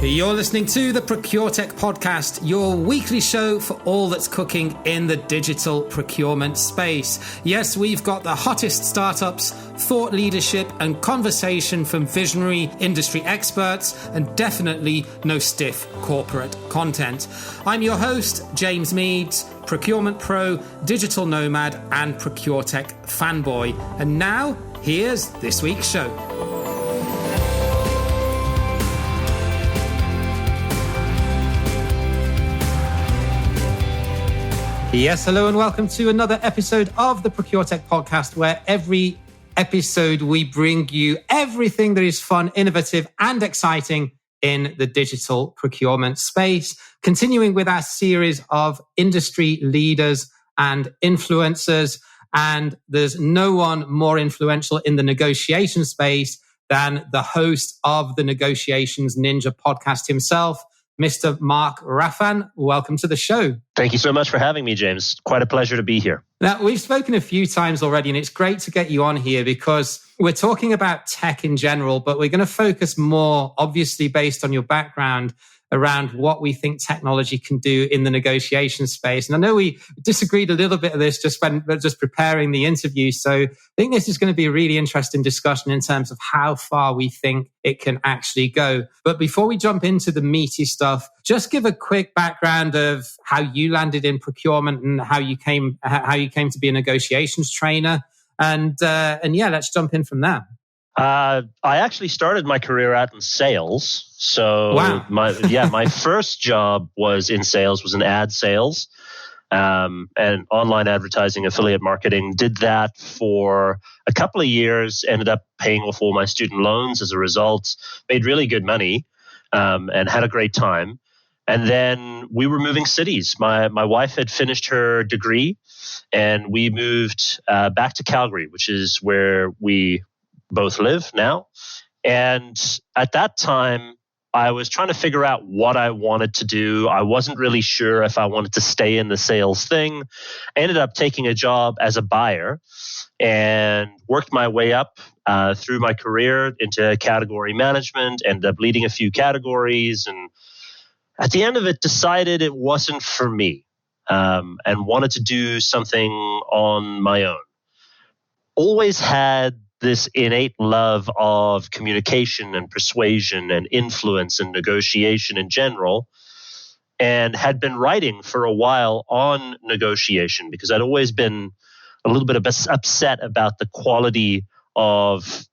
You're listening to the Procuretech Podcast, your weekly show for all that's cooking in the digital procurement space. Yes, we've got the hottest startups, thought leadership, and conversation from visionary industry experts, and definitely no stiff corporate content. I'm your host, James Meads, Procurement Pro, Digital Nomad, and Procuretech fanboy. And now, here's this week's show. Yes, hello and welcome to another episode of the Procuretech Podcast, where every episode we bring you everything that is fun, innovative and exciting in the digital procurement space. Continuing with our series of industry leaders and influencers. And there's no one more influential in the negotiation space than the host of the Negotiations Ninja podcast himself, Mr. Mark Raffan. Welcome to the show. Thank you so much for having me, James. Quite a pleasure to be here. Now, we've spoken a few times already, and it's great to get you on here because we're talking about tech in general, but we're going to focus more, obviously, based on your background, around what we think technology can do in the negotiation space. And I know we disagreed a little bit of this just preparing the interview. So I think this is going to be a really interesting discussion in terms of how far we think it can actually go. But before we jump into the meaty stuff, just give a quick background of how you landed in procurement and how you came to be a negotiations trainer. And yeah, let's jump in from there. I actually started my career out in sales. So wow. my first job was in sales, was in ad sales, and online advertising, affiliate marketing. Did that for a couple of years, ended up paying off all my student loans as a result, made really good money, and had a great time. And then we were moving cities. My wife had finished her degree and we moved back to Calgary, which is where we both live now. And at that time, I was trying to figure out what I wanted to do. I wasn't really sure if I wanted to stay in the sales thing. I ended up taking a job as a buyer and worked my way up through my career into category management, ended up leading a few categories. And at the end of it, decided it wasn't for me and wanted to do something on my own. Always had this innate love of communication and persuasion and influence and negotiation in general, and had been writing for a while on negotiation because I'd always been a little bit upset about the quality of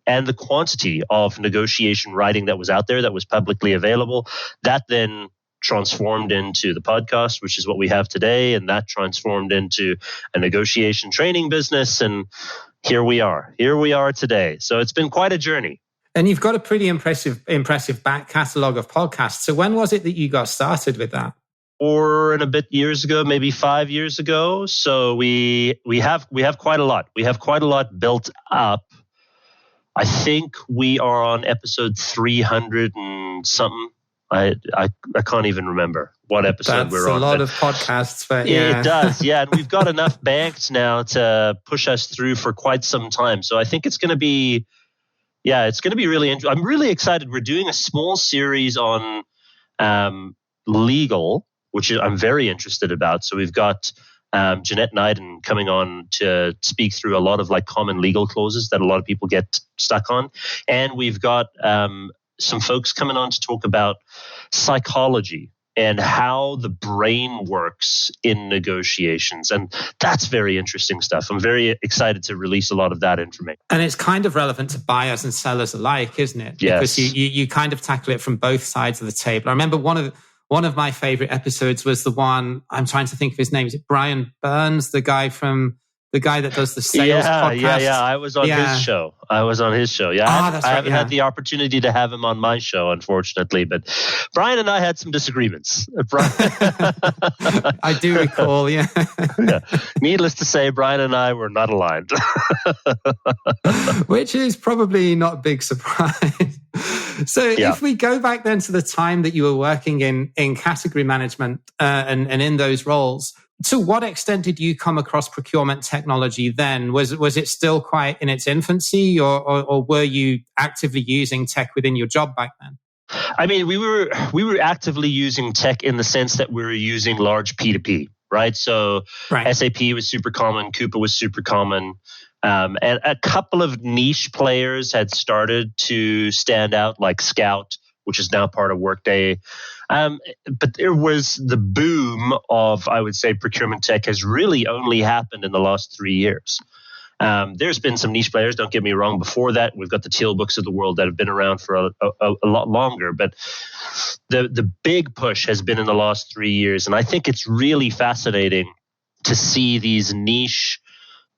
and the quantity of negotiation writing that was out there that was publicly available. That then transformed into the podcast, which is what we have today, and that transformed into a negotiation training business, and here we are today. So it's been quite a journey. And you've got a pretty impressive back catalogue of podcasts. So when was it that you got started with that? 4 and a bit years ago, maybe 5 years ago. So we have quite a lot. We have quite a lot built up. I think we are on episode 300 and something. I can't even remember what episode we're on. That's a lot of podcasts, but yeah. It does, yeah. And we've got enough banked now to push us through for quite some time. So I think it's going to be, really interesting. I'm really excited. We're doing a small series on legal, which I'm very interested about. So we've got Jeanette Nyden coming on to speak through a lot of like common legal clauses that a lot of people get stuck on. And we've got some folks coming on to talk about psychology and how the brain works in negotiations. And that's very interesting stuff. I'm very excited to release a lot of that information. And it's kind of relevant to buyers and sellers alike, isn't it? Yes. Because you kind of tackle it from both sides of the table. I remember one of my favorite episodes was the one, I'm trying to think of his name. Is it Brian Burns, the guy that does the sales podcast? Yeah. I was on his show. Yeah, I haven't had the opportunity to have him on my show, unfortunately. But Brian and I had some disagreements. I do recall, yeah. Needless to say, Brian and I were not aligned. Which is probably not a big surprise. So if we go back then to the time that you were working in category management and in those roles, to what extent did you come across procurement technology then? Was it still quite in its infancy, or were you actively using tech within your job back then? I mean, we were actively using tech in the sense that we were using large P2P, right? So SAP was super common, Coupa was super common. And a couple of niche players had started to stand out, like Scout, which is now part of Workday. But there was the boom of, I would say, procurement tech has really only happened in the last 3 years. There's been some niche players, don't get me wrong. Before that, we've got the Teal Books of the world that have been around for a lot longer. But the big push has been in the last 3 years. And I think it's really fascinating to see these niche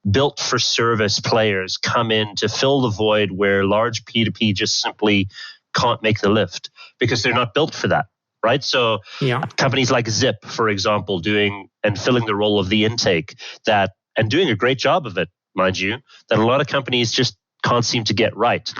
built for service players come in to fill the void where large P2P just simply can't make the lift because they're not built for that, right? So companies like Zip, for example, doing and filling the role of the intake and doing a great job of it, mind you, that a lot of companies just can't seem to get right.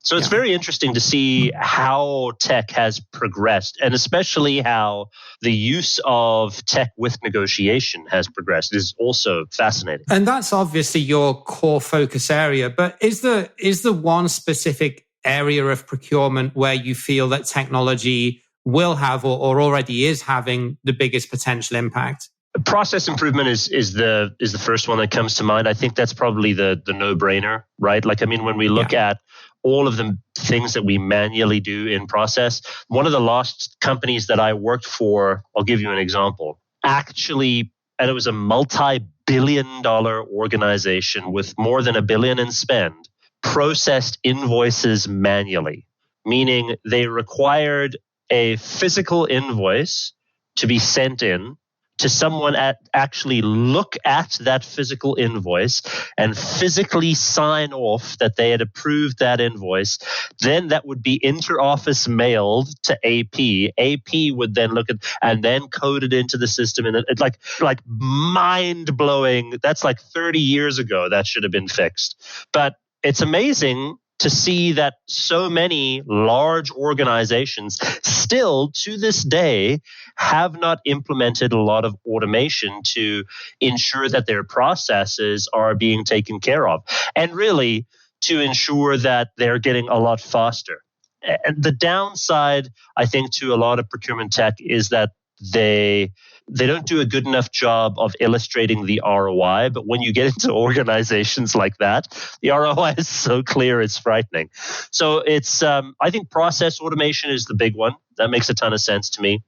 So it's very interesting to see how tech has progressed, and especially how the use of tech with negotiation has progressed is also fascinating. And that's obviously your core focus area. But is there one specific area of procurement where you feel that technology will have or already is having the biggest potential impact? Process improvement is the first one that comes to mind. I think that's probably the no-brainer, right? Like, I mean, when we look at all of the things that we manually do in process, one of the last companies that I worked for, I'll give you an example, actually, and it was a multi-billion-dollar organization with more than $1 billion in spend, processed invoices manually, meaning they required a physical invoice to be sent in to someone actually look at that physical invoice and physically sign off that they had approved that invoice. Then that would be inter-office mailed to AP. AP would then look at and then code it into the system. And it's like mind-blowing. That's like 30 years ago that should have been fixed. But it's amazing to see that so many large organizations still to this day have not implemented a lot of automation to ensure that their processes are being taken care of, and really to ensure that they're getting a lot faster. And the downside, I think, to a lot of procurement tech is that they don't do a good enough job of illustrating the ROI. But when you get into organizations like that, the ROI is so clear, it's frightening. So it's, I think process automation is the big one. That makes a ton of sense to me.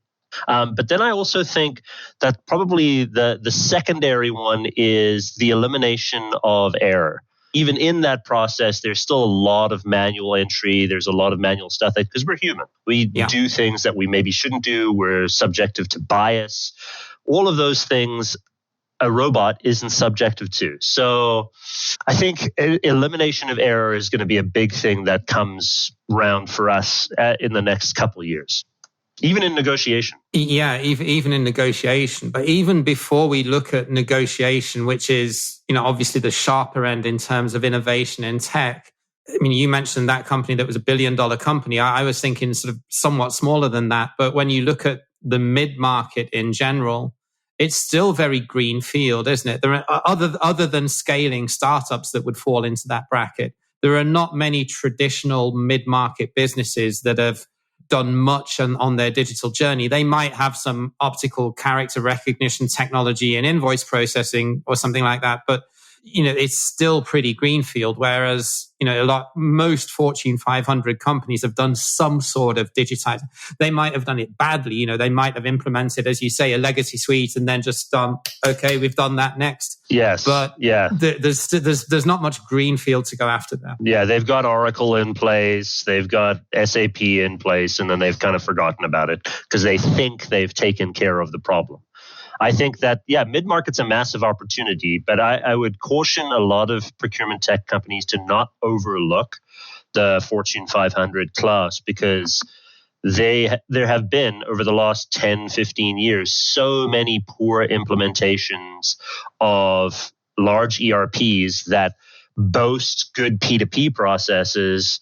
But then I also think that probably the secondary one is the elimination of error. Even in that process, there's still a lot of manual entry. There's a lot of manual stuff because we're human. We do things that we maybe shouldn't do. We're subjective to bias. All of those things a robot isn't subjective to. So I think elimination of error is going to be a big thing that comes round for us in the next couple of years. Even in negotiation. Yeah, even in negotiation. But even before we look at negotiation, which is, obviously the sharper end in terms of innovation in tech. I mean, you mentioned that company that was $1 billion company. I was thinking sort of somewhat smaller than that. But when you look at the mid-market in general, it's still very greenfield, isn't it? There are other than scaling startups that would fall into that bracket. There are not many traditional mid-market businesses that have done much on their digital journey. They might have some optical character recognition technology and invoice processing or something like that, but it's still pretty greenfield. Whereas most Fortune 500 companies have done some sort of digitizing. They might have done it badly. They might have implemented, as you say, a legacy suite and then just done, okay, we've done that next. Yes, but there's not much greenfield to go after there. Yeah, they've got Oracle in place, they've got SAP in place, and then they've kind of forgotten about it because they think they've taken care of the problem. I think that, mid-market's a massive opportunity, but I would caution a lot of procurement tech companies to not overlook the Fortune 500 class because there have been, over the last 10, 15 years, so many poor implementations of large ERPs that boast good P2P processes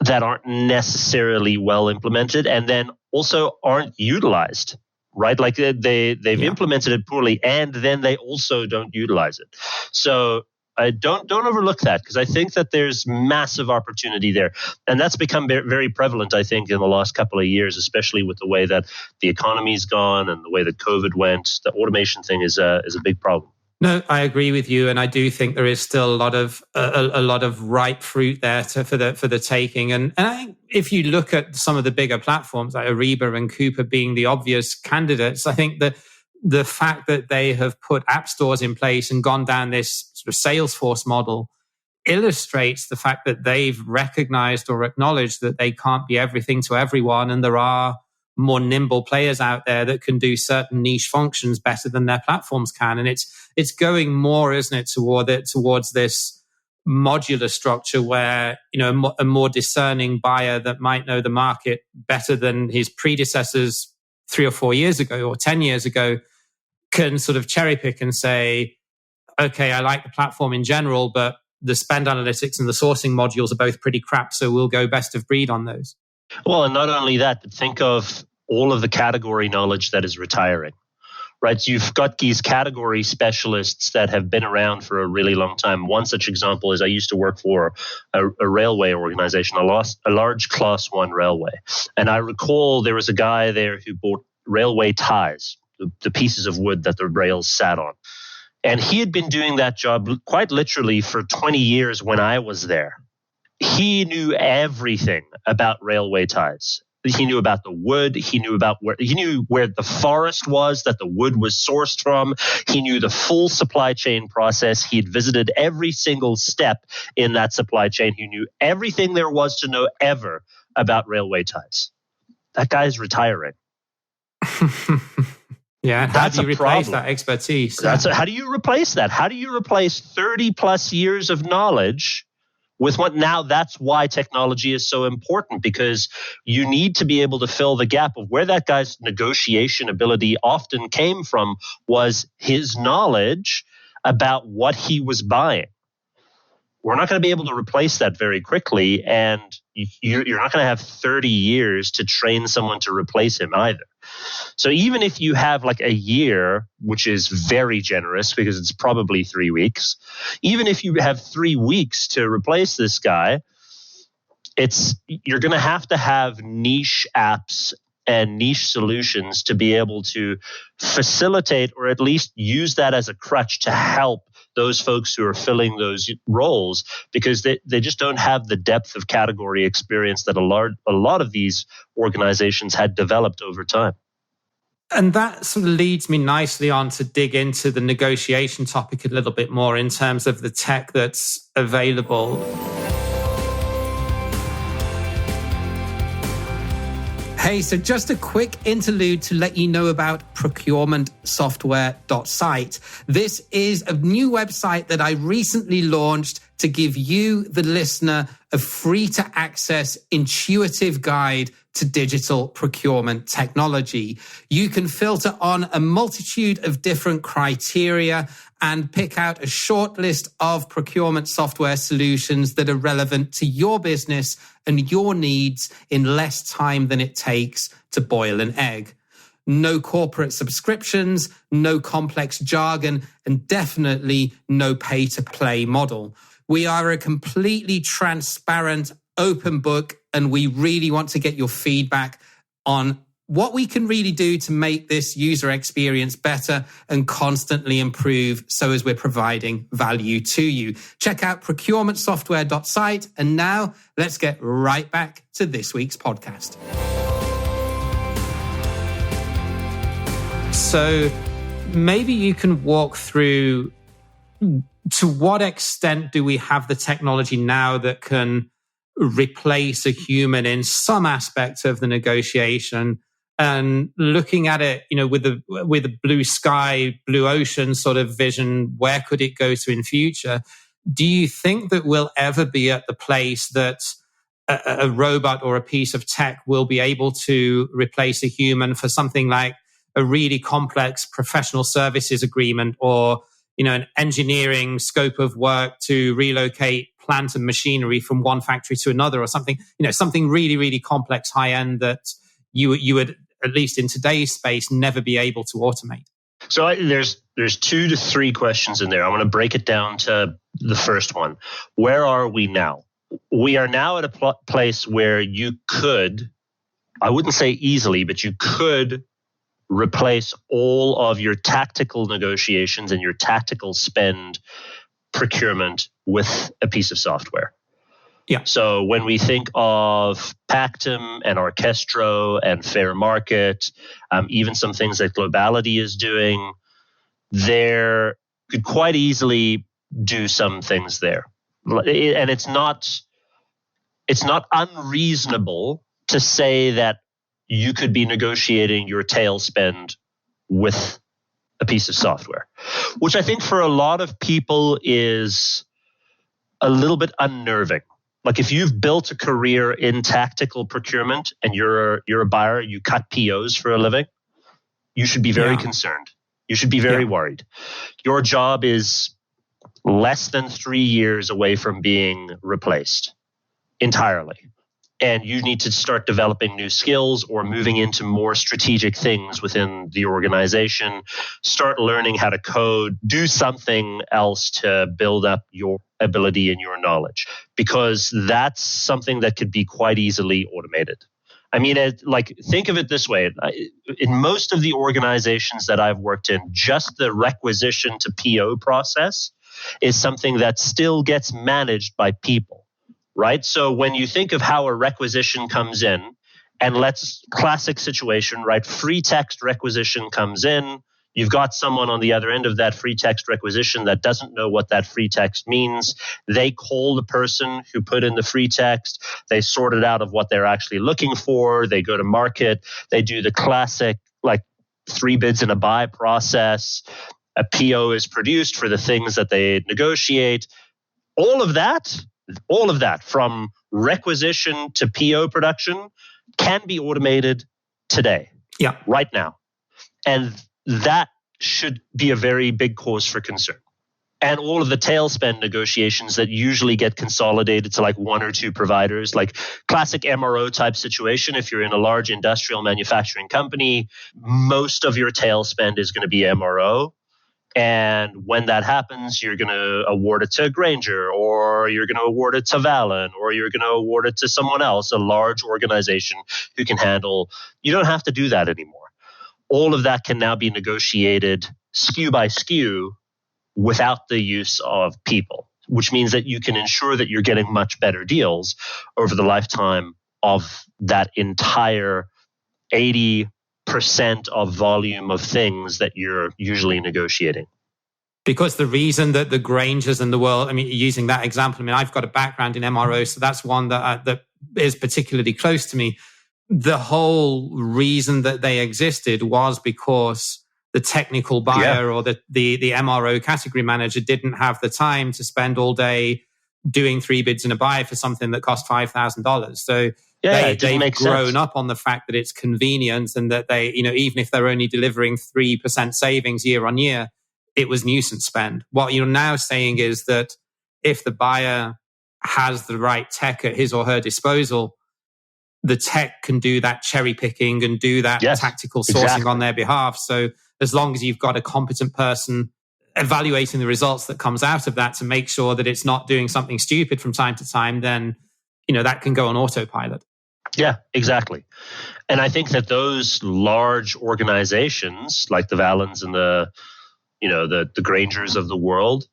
that aren't necessarily well implemented and then also aren't utilized. Right? Like they've implemented it poorly and then they also don't utilize it. So don't overlook that, because I think that there's massive opportunity there. And that's become very prevalent, I think, in the last couple of years, especially with the way that the economy's gone and the way that COVID went. The automation thing is a big problem. No, I agree with you, and I do think there is still a lot of ripe fruit there for the taking. And I think if you look at some of the bigger platforms like Ariba and Coupa being the obvious candidates, I think that the fact that they have put app stores in place and gone down this sort of Salesforce model illustrates the fact that they've recognized or acknowledged that they can't be everything to everyone, and there are more nimble players out there that can do certain niche functions better than their platforms can. And it's going more, isn't it, towards this modular structure where, a more discerning buyer that might know the market better than his predecessors 3 or 4 years ago or 10 years ago can sort of cherry pick and say, okay, I like the platform in general, but the spend analytics and the sourcing modules are both pretty crap, so we'll go best of breed on those. Well, and not only that, but think of all of the category knowledge that is retiring, right? So you've got these category specialists that have been around for a really long time. One such example is I used to work for a railway organization, a large Class 1 railway. And I recall there was a guy there who bought railway ties, the pieces of wood that the rails sat on. And he had been doing that job quite literally for 20 years when I was there. He knew everything about railway ties. He knew about the wood. He knew where the forest was that the wood was sourced from. He knew the full supply chain process. He'd visited every single step in that supply chain. He knew everything there was to know ever about railway ties. That guy's retiring. Yeah, how do you replace that expertise? How do you replace that? How do you replace 30 plus years of knowledge with what now? That's why technology is so important, because you need to be able to fill the gap of where that guy's negotiation ability often came from was his knowledge about what he was buying. We're not going to be able to replace that very quickly, and you're not going to have 30 years to train someone to replace him either. So even if you have like a year, which is very generous because it's probably 3 weeks, even if you have 3 weeks to replace this guy, you're going to have niche apps and niche solutions to be able to facilitate or at least use that as a crutch to help those folks who are filling those roles, because they just don't have the depth of category experience that a lot of these organizations had developed over time. And that sort of leads me nicely on to dig into the negotiation topic a little bit more in terms of the tech that's available. Hey, so just a quick interlude to let you know about procurementsoftware.site. This is a new website that I recently launched to give you, the listener, a free-to-access, intuitive guide to digital procurement technology. You can filter on a multitude of different criteria and pick out a short list of procurement software solutions that are relevant to your business and your needs in less time than it takes to boil an egg. No corporate subscriptions, no complex jargon, and definitely no pay-to-play model. We are a completely transparent, open book, and we really want to get your feedback on what we can really do to make this user experience better and constantly improve so as we're providing value to you. Check out procurementsoftware.site. And now let's get right back to this week's podcast. So maybe you can walk through to what extent do we have the technology now that can replace a human in some aspect of the negotiation, and looking at it, with a blue sky, blue ocean sort of vision, where could it go to in future? Do you think that we'll ever be at the place that a robot or a piece of tech will be able to replace a human for something like a really complex professional services agreement, or an engineering scope of work to relocate plant and machinery from one factory to another, or something, something really, really complex, high end that you would, at least in today's space, never be able to automate? So there's 2 to 3 questions in there. I want to break it down to the first one. Where are we now? We are now at a place where you could, I wouldn't say easily, but you could replace all of your tactical negotiations and your tactical spend procurement with a piece of software. Yeah. So when we think of Pactum and Orchestro and Fair Market, even some things that Globality is doing, there could quite easily do some things there. And it's not unreasonable to say that you could be negotiating your tail spend with a piece of software, which I think for a lot of people is a little bit unnerving. Like if you've built a career in tactical procurement and you're a buyer, you cut POs for a living, you should be very concerned. You should be very worried. Your job is less than 3 years away from being replaced entirely. And you need to start developing new skills or moving into more strategic things within the organization. Start learning how to code, do something else to build up your ability and your knowledge, because that's something that could be quite easily automated. I mean, think of it this way. In most of the organizations that I've worked in, just the requisition to PO process is something that still gets managed by people. Right? So when you think of how a requisition comes in, and classic situation, right? Free text requisition comes in. You've got someone on the other end of that free text requisition that doesn't know what that free text means. They call the person who put in the free text. They sort it out of what they're actually looking for. They go to market. They do the classic, 3 bids and a buy process. A PO is produced for the things that they negotiate. All of that from requisition to PO production can be automated today, right now. And that should be a very big cause for concern. And all of the tail spend negotiations that usually get consolidated to 1 or 2 providers, like classic MRO type situation. If you're in a large industrial manufacturing company, most of your tail spend is going to be MRO. And when that happens, you're going to award it to Grainger, or you're going to award it to Valin, or you're going to award it to someone else, a large organization who can handle. You don't have to do that anymore. All of that can now be negotiated SKU by SKU without the use of people, which means that you can ensure that you're getting much better deals over the lifetime of that entire 80% of volume of things that you're usually negotiating. Because the reason that the Graingers in the world, using that example, I've got a background in MRO, so that's one that is particularly close to me. The whole reason that they existed was because the technical buyer or the MRO category manager didn't have the time to spend all day doing 3 bids and a buy for something that cost $5,000. So they've grown up on the fact that it's convenient, and that they, even if they're only delivering 3% savings year on year, it was nuisance spend. What you're now saying is that if the buyer has the right tech at his or her disposal, the tech can do that cherry picking and do that tactical sourcing on their behalf. So as long as you've got a competent person evaluating the results that comes out of that to make sure that it's not doing something stupid from time to time, then that can go on autopilot. Yeah, exactly. And I think that those large organizations like the Valins and the Graingers of the world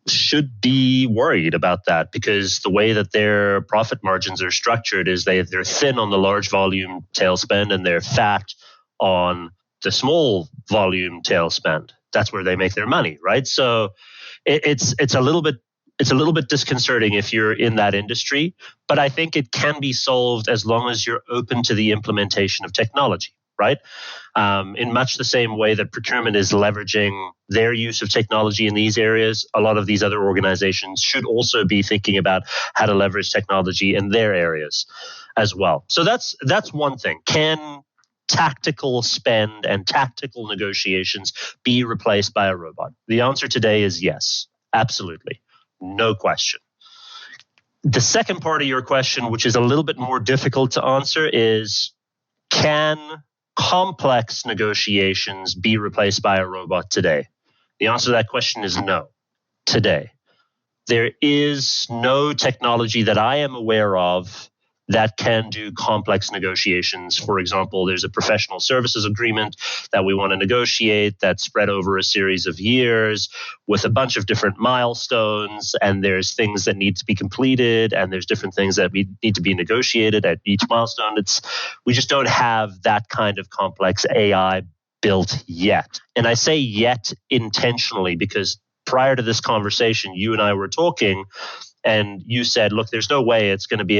should be worried about that, because the way that their profit margins are structured is they're thin on the large volume tail spend and they're fat on the small volume tail spend. That's where they make their money, right? So it's a little bit disconcerting if you're in that industry, but I think it can be solved as long as you're open to the implementation of technology, right? In much the same way that procurement is leveraging their use of technology in these areas, a lot of these other organizations should also be thinking about how to leverage technology in their areas as well. So that's one thing. Can tactical spend and tactical negotiations be replaced by a robot? The answer today is yes, absolutely. No question. The second part of your question, which is a little bit more difficult to answer, is can complex negotiations be replaced by a robot today? The answer to that question is no, today. There is no technology that I am aware of that can do complex negotiations. For example, there's a professional services agreement that we want to negotiate that's spread over a series of years with a bunch of different milestones, and there's things that need to be completed, and there's different things that need to be negotiated at each milestone. We just don't have that kind of complex AI built yet. And I say yet intentionally because prior to this conversation, you and I were talking, and you said, look, there's no way AI is going to be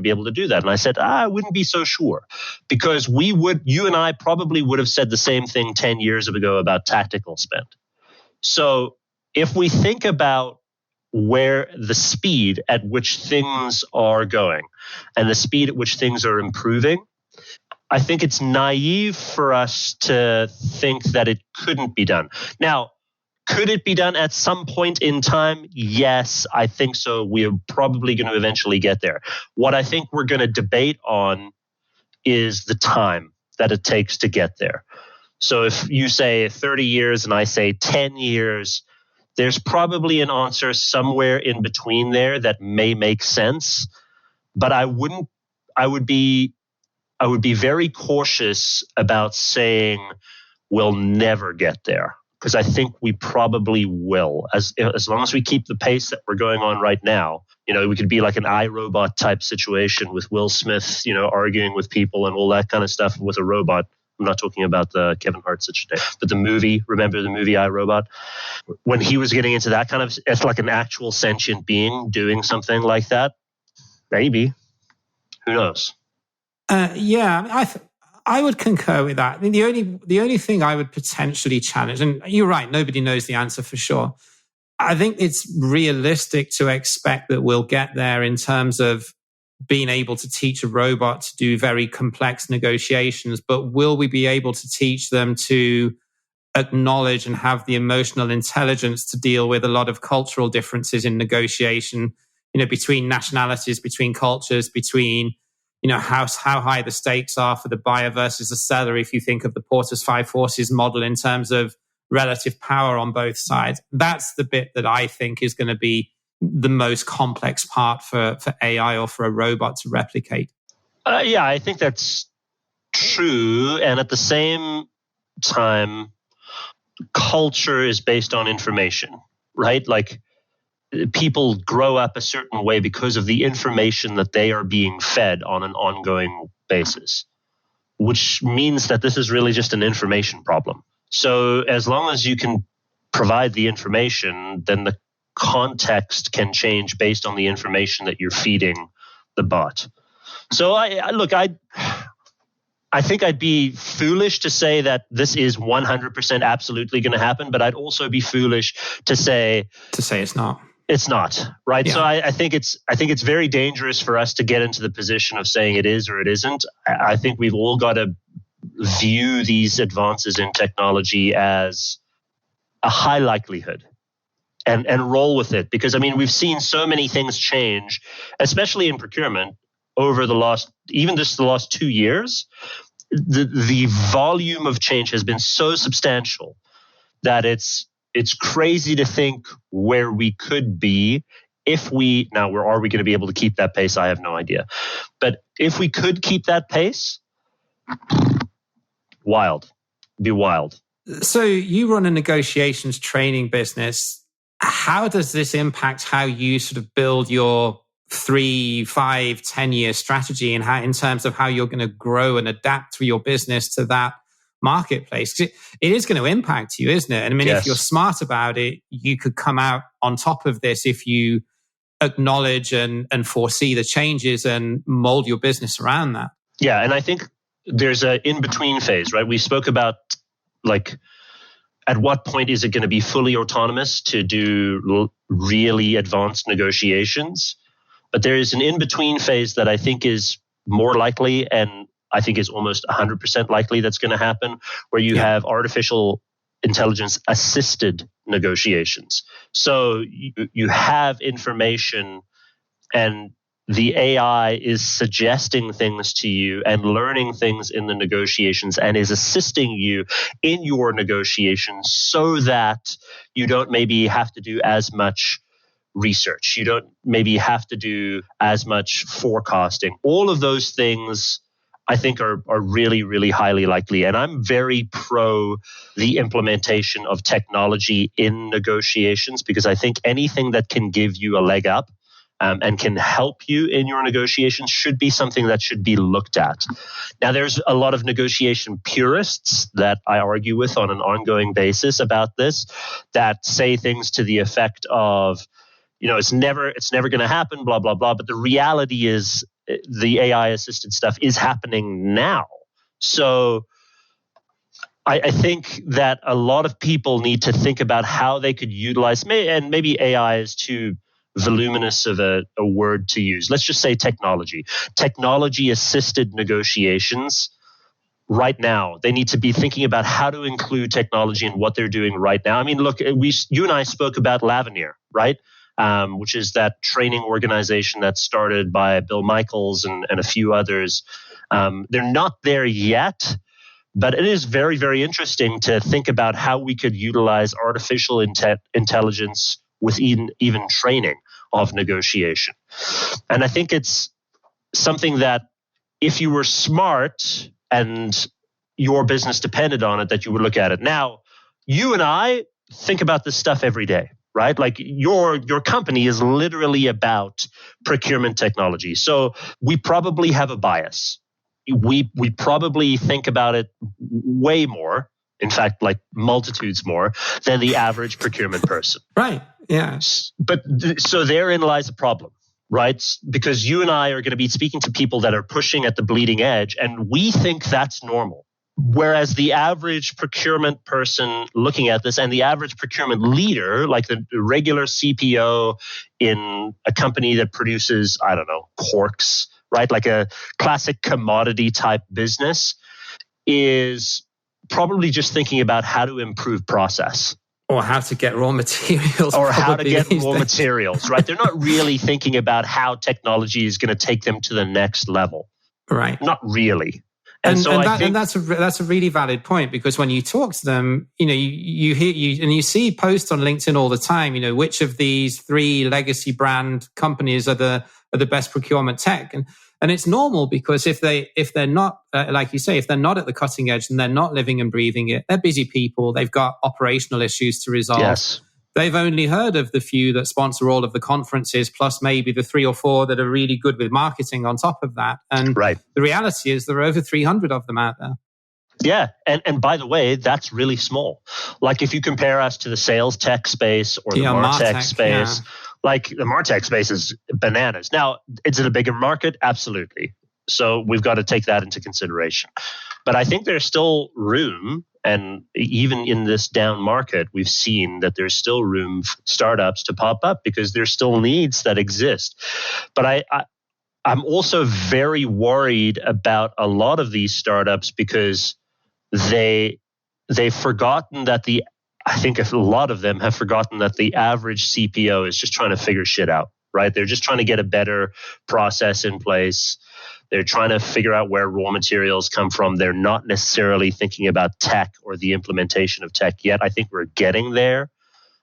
able to do that. And I said, I wouldn't be so sure, because you and I probably would have said the same thing 10 years ago about tactical spend. So if we think about where the speed at which things are going and the speed at which things are improving, I think it's naive for us to think that it couldn't be done. Now, could it be done at some point in time? Yes, I think so. We're probably going to eventually get there. What I think we're going to debate on is the time that it takes to get there. So if you say 30 years and I say 10 years, there's probably an answer somewhere in between there that may make sense. But I would be very cautious about saying we'll never get there, because I think we probably will, as long as we keep the pace that we're going on right now. We could be like an iRobot type situation with Will Smith, arguing with people and all that kind of stuff with a robot. I'm not talking about the Kevin Hart situation, but the movie. Remember the movie iRobot? When he was getting into that kind of, it's like an actual sentient being doing something like that. Maybe. Who knows? I would concur with that. I mean, the only thing I would potentially challenge, and you're right, nobody knows the answer for sure. I think it's realistic to expect that we'll get there in terms of being able to teach a robot to do very complex negotiations, but will we be able to teach them to acknowledge and have the emotional intelligence to deal with a lot of cultural differences in negotiation, between nationalities, between cultures, between how high the stakes are for the buyer versus the seller, if you think of the Porter's Five Forces model in terms of relative power on both sides. That's the bit that I think is going to be the most complex part for AI or for a robot to replicate. I think that's true. And at the same time, culture is based on information, right? Like, people grow up a certain way because of the information that they are being fed on an ongoing basis, which means that this is really just an information problem. So as long as you can provide the information, then the context can change based on the information that you're feeding the bot. So I think I'd be foolish to say that this is 100% absolutely going to happen, but I'd also be foolish to say it's not. It's not, right? Yeah. So I think it's very dangerous for us to get into the position of saying it is or it isn't. I think we've all got to view these advances in technology as a high likelihood and roll with it. Because, we've seen so many things change, especially in procurement, over the last 2 years. The volume of change has been so substantial that it's crazy to think where we could be are we going to be able to keep that pace? I have no idea. But if we could keep that pace, be wild. So you run a negotiations training business. How does this impact how you sort of build your 3, 5, 10-year strategy, and how, in terms of how you're going to grow and adapt to your business to that marketplace? 'Cause it is going to impact you, isn't it? And Yes. If you're smart about it, you could come out on top of this if you acknowledge and foresee the changes and mold your business around that. Yeah, and I think there's an in-between phase, right? We spoke about, like, at what point is it going to be fully autonomous to do really advanced negotiations? But there is an in-between phase that I think is more likely, and I think is almost 100% likely that's going to happen, where you have artificial intelligence assisted negotiations. So you have information, and the AI is suggesting things to you and learning things in the negotiations and is assisting you in your negotiations so that you don't maybe have to do as much research. You don't maybe have to do as much forecasting. All of those things I think are really, really highly likely. And I'm very pro the implementation of technology in negotiations because I think anything that can give you a leg up and can help you in your negotiations should be something that should be looked at. Now, there's a lot of negotiation purists that I argue with on an ongoing basis about this that say things to the effect of, it's never going to happen, blah, blah, blah. But the reality is the AI-assisted stuff is happening now. So I think that a lot of people need to think about how they could utilize, and maybe AI is too voluminous of a word to use. Let's just say technology. Technology-assisted negotiations right now. They need to be thinking about how to include technology in what they're doing right now. I mean, look, you and I spoke about Lavenir, right? Which is that training organization that started by Bill Michaels and a few others. They're not there yet, but it is very, very interesting to think about how we could utilize artificial intelligence within even training of negotiation. And I think it's something that if you were smart and your business depended on it, that you would look at it. Now, you and I think about this stuff every day. Right? Like your company is literally about procurement technology. So we probably have a bias. We probably think about it way more, in fact, like multitudes more than the average procurement person. Right. Yeah. But so therein lies a problem, right? Because you and I are going to be speaking to people that are pushing at the bleeding edge, and we think that's normal. Whereas the average procurement person looking at this and the average procurement leader, like the regular CPO in a company that produces, I don't know, corks, right? Like a classic commodity type business, is probably just thinking about how to improve process. Or how to get raw materials. Or how to get raw materials, right? They're not really thinking about how technology is going to take them to the next level. Right. Not really. And that's a really valid point, because when you talk to them, you hear and you see posts on LinkedIn all the time. Which of these 3 legacy brand companies are the best procurement tech, and it's normal because if they're not like you say, if they're not at the cutting edge and they're not living and breathing it, they're busy people. They've got operational issues to resolve. Yes. They've only heard of the few that sponsor all of the conferences, plus maybe the 3 or 4 that are really good with marketing on top of that. And The reality is there are over 300 of them out there. Yeah. And by the way, that's really small. Like if you compare us to the sales tech space or the MarTech space, like the MarTech space is bananas. Now, is it a bigger market? Absolutely. So we've got to take that into consideration. But I think there's still room. And even in this down market, we've seen that there's still room for startups to pop up because there's still needs that exist. But I'm also very worried about a lot of these startups because they've forgotten that I think a lot of them have forgotten that the average CPO is just trying to figure shit out, right? They're just trying to get a better process in place. They're trying to figure out where raw materials come from. They're not necessarily thinking about tech or the implementation of tech yet. I think we're getting there.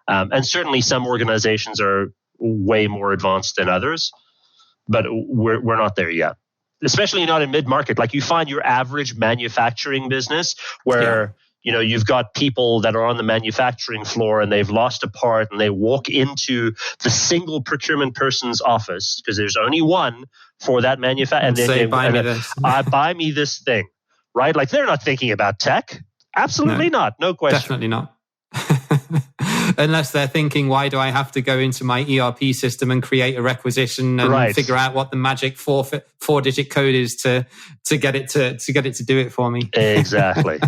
And certainly some organizations are way more advanced than others, but we're not there yet, especially not in mid-market. Like you find your average manufacturing business where you've got people that are on the manufacturing floor and they've lost a part and they walk into the single procurement person's office because there's only one for that manufacturer. And then they buy me this thing, right? Like they're not thinking about tech. Absolutely not. No question. Definitely not. Unless they're thinking, why do I have to go into my ERP system and create a requisition and figure out what the magic four-digit code is to get it to do it for me? Exactly.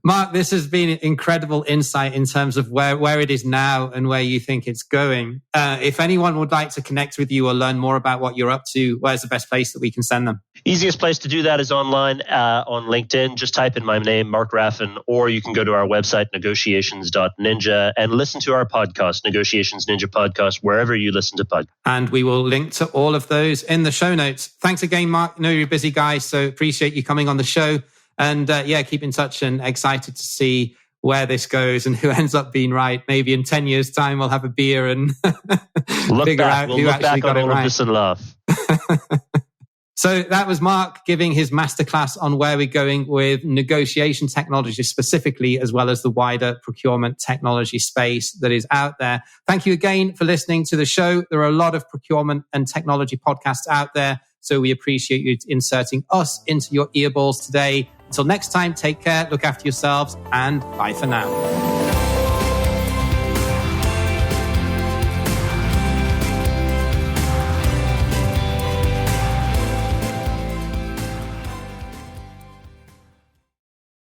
Mark, this has been incredible insight in terms of where it is now and where you think it's going. If anyone would like to connect with you or learn more about what you're up to, where's the best place that we can send them? Easiest place to do that is online on LinkedIn. Just type in my name, Mark Raffan, or you can go to our website, negotiations.ninja, and listen to our podcast, Negotiations Ninja Podcast, wherever you listen to podcasts. And we will link to all of those in the show notes. Thanks again, Mark. I know you're a busy guy, so appreciate you coming on the show. And keep in touch and excited to see where this goes and who ends up being right. Maybe in 10 years' time, we'll have a beer and figure out who actually got it right. All of this and laugh. So that was Mark giving his masterclass on where we're going with negotiation technology specifically, as well as the wider procurement technology space that is out there. Thank you again for listening to the show. There are a lot of procurement and technology podcasts out there, so we appreciate you inserting us into your earballs today. Until next time, take care, look after yourselves, and bye for now.